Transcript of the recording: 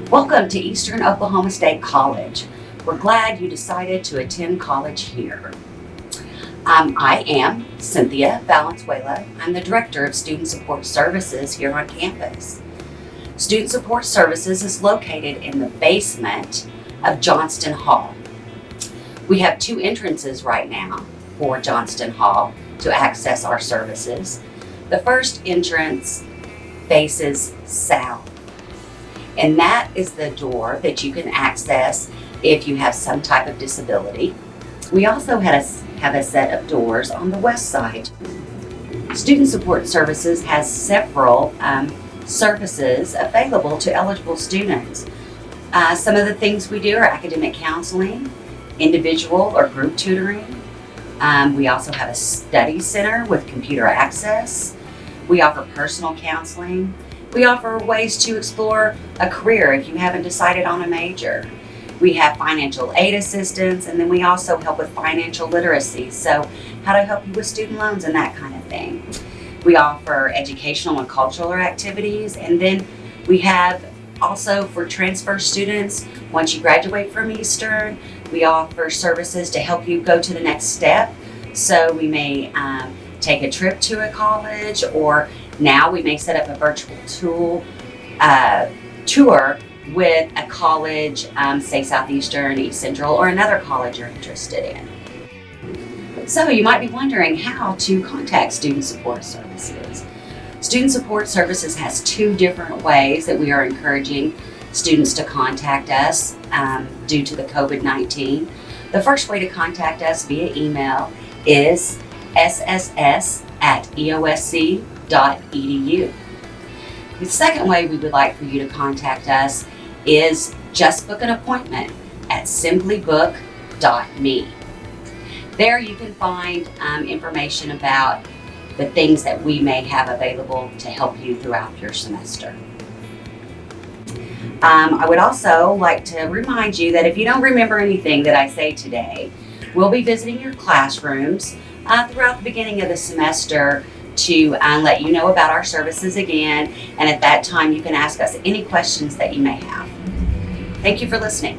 Welcome to Eastern Oklahoma State College. We're glad you decided to attend college here. I am Cynthia Valenzuela. I'm the Director of Student Support Services here on campus. Student Support Services is located in the basement of Johnston Hall. We have two entrances right now for Johnston Hall to access our services. The first entrance faces south, and that is the door that you can access if you have some type of disability. We also have a set of doors on the west side. Student Support Services has several services available to eligible students. Some of the things we do are academic counseling, individual or group tutoring. We also have a study center with computer access. We offer personal counseling. We offer ways to explore a career if you haven't decided on a major. We have financial aid assistance, and then we also help with financial literacy, so how to help you with student loans and that kind of thing. We offer educational and cultural activities, and then we have also for transfer students, once you graduate from Eastern, we offer services to help you go to the next step. So we may take a trip to a college, or now we may set up a virtual tour with a college, say Southeastern, East Central, or another college you're interested in. So you might be wondering how to contact Student Support Services. Student Support Services has two different ways that we are encouraging students to contact us due to the COVID-19. The first way to contact us via email is sss@eosc.edu. The second way we would like for you to contact us is just book an appointment at simplybook.me. There you can find information about the things that we may have available to help you throughout your semester. I would also like to remind you that if you don't remember anything that I say today, we'll be visiting your classrooms throughout the beginning of the semester to let you know about our services again, and at that time you can ask us any questions that you may have. Thank you for listening.